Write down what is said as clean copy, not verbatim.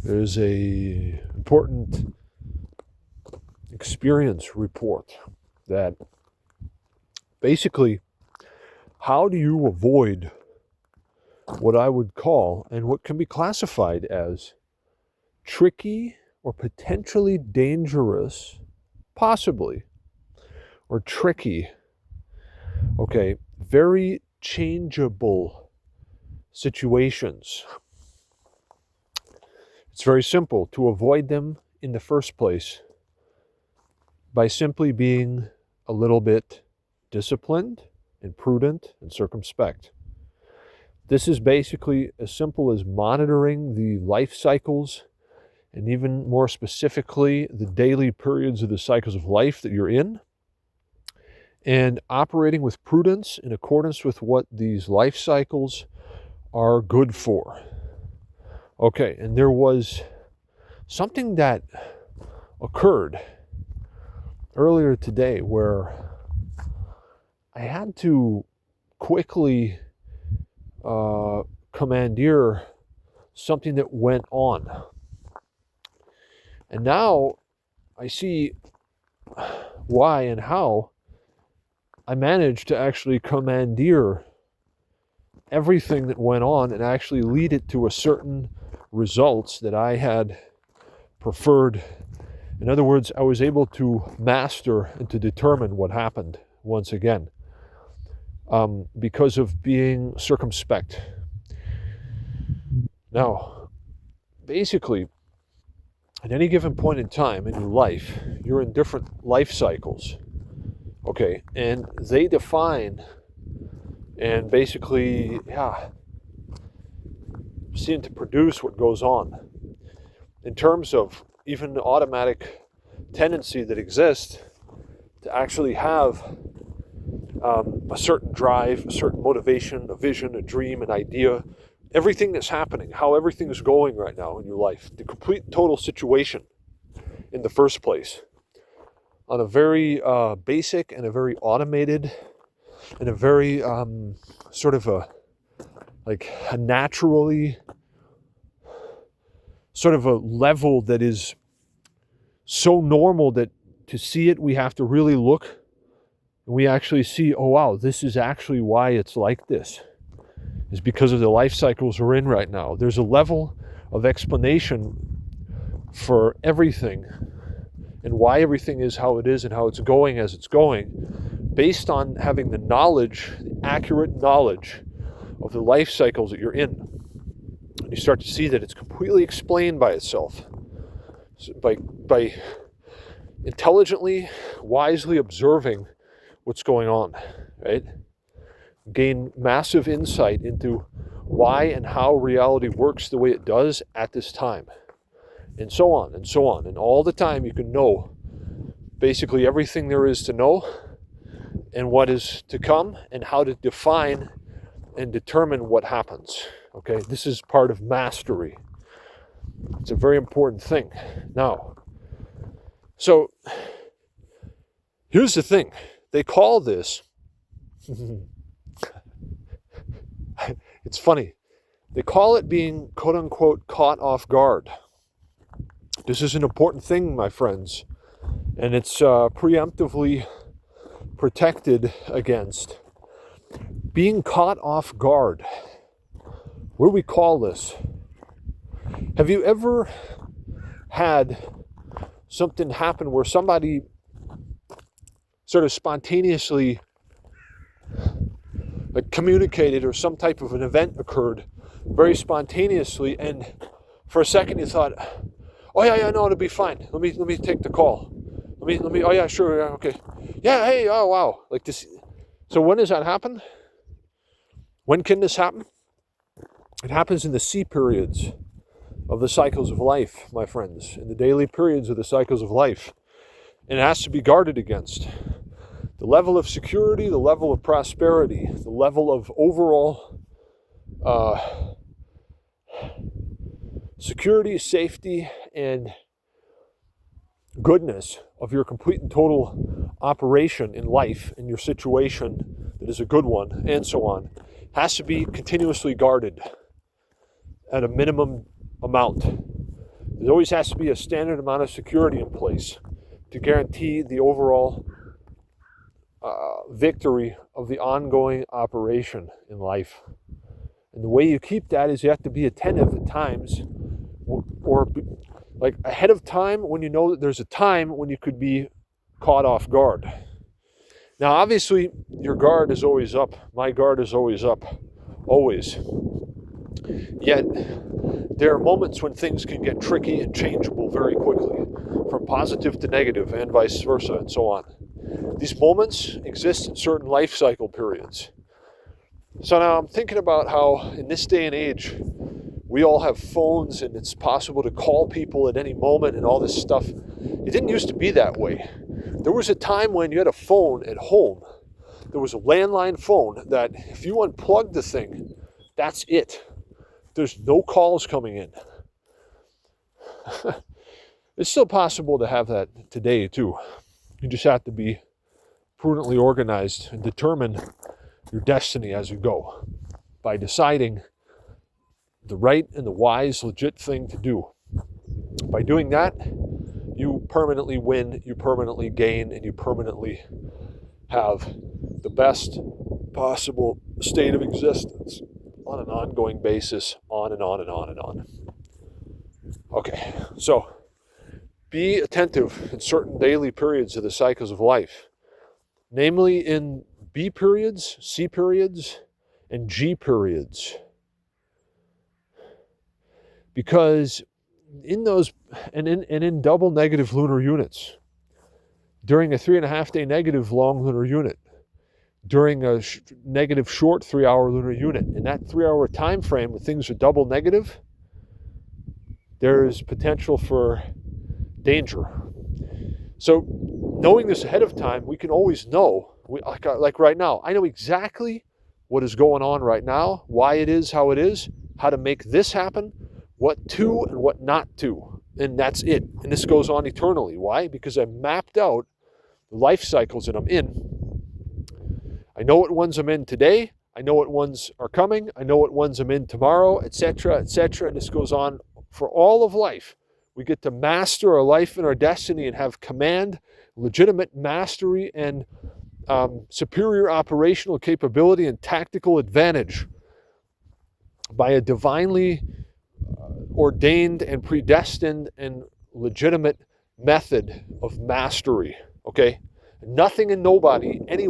There's a important experience report that basically, how do you avoid what I would call and what can be classified as tricky or potentially dangerous, possibly, or tricky, okay, very changeable situations. It's very simple to avoid them in the first place by simply being a little bit disciplined and prudent and circumspect. This is basically as simple as monitoring the life cycles and even more specifically the daily periods of the cycles of life that you're in, and operating with prudence in accordance with what these life cycles are good for. Okay, and there was something that occurred earlier today where I had to quickly commandeer something that went on. And now I see why and how I managed to actually commandeer everything that went on and actually lead it to a certain results that I had preferred. In other words, I was able to master and to determine what happened once again because of being circumspect. Now, basically, at any given point in time in your life, you're in different life cycles, okay? And they define and basically, seem to produce what goes on. In terms of even the automatic tendency that exists to actually have a certain drive, a certain motivation, a vision, a dream, an idea, everything that's happening, how everything is going right now in your life, the complete total situation in the first place, on a very basic and a very automated and a very sort of a naturally sort of a level that is so normal that to see it, we have to really look and we actually see, oh wow, this is actually why it's like this. Is because of the life cycles we're in right now. There's a level of explanation for everything and why everything is how it is and how it's going as it's going, based on having the knowledge, the accurate knowledge of the life cycles that you're in. And you start to see that it's completely explained by itself. So by intelligently, wisely observing what's going on, right? Gain massive insight into why and how reality works the way it does at this time. And so on and so on. And all the time you can know basically everything there is to know and what is to come and how to define and determine what happens. Okay, this is part of mastery. It's a very important thing. Now, so here's the thing. They call this it's funny. They call it being, quote unquote, caught off guard. This is an important thing, my friends. And it's preemptively protected against being caught off guard. What do we call this? Have you ever had something happen where somebody sort of spontaneously communicated, or some type of an event occurred very spontaneously, and for a second you thought, oh yeah, no, it'll be fine. Let me take the call. Let me. Oh yeah, sure, yeah, okay. Yeah, hey, oh wow, like this. So when does that happen? When can this happen? It happens in the C periods of the cycles of life, my friends, in the daily periods of the cycles of life, and it has to be guarded against. The level of security, the level of prosperity, the level of overall security, safety, and goodness of your complete and total operation in life, in your situation that is a good one, and so on, has to be continuously guarded at a minimum amount. There always has to be a standard amount of security in place to guarantee the overall victory of the ongoing operation in life. And the way you keep that is you have to be attentive at times, or like ahead of time when you know that there's a time when you could be caught off guard. Now, obviously, your guard is always up. My guard is always up. Always. Yet, there are moments when things can get tricky and changeable very quickly, from positive to negative and vice versa and so on. These moments exist in certain life cycle periods. So now I'm thinking about how in this day and age, we all have phones and it's possible to call people at any moment and all this stuff. It didn't used to be that way. There was a time when you had a phone at home. There was a landline phone that if you unplugged the thing, that's it. There's no calls coming in. It's still possible to have that today too. You just have to be prudently organized and determine your destiny as you go by deciding the right and the wise, legit thing to do. By doing that, you permanently win, you permanently gain, and you permanently have the best possible state of existence on an ongoing basis, on and on and on and on. Okay, so be attentive in certain daily periods of the cycles of life, namely in B periods, C periods, and G periods. Because in those, and in double negative lunar units, during a 3.5 day negative long lunar unit, during a negative short 3 hour lunar unit, in that 3 hour time frame when things are double negative, there is potential for danger. So knowing this ahead of time, we can always know, like right now, I know exactly what is going on right now, why it is how it is, how to make this happen, what to and what not to. And that's it. And this goes on eternally. Why? Because I mapped out the life cycles that I'm in. I know what ones I'm in today. I know what ones are coming. I know what ones I'm in tomorrow, etc., etc. And this goes on for all of life. We get to master our life and our destiny and have command, legitimate mastery, and superior operational capability and tactical advantage by a divinely ordained and predestined and legitimate method of mastery. Okay? Nothing and nobody, any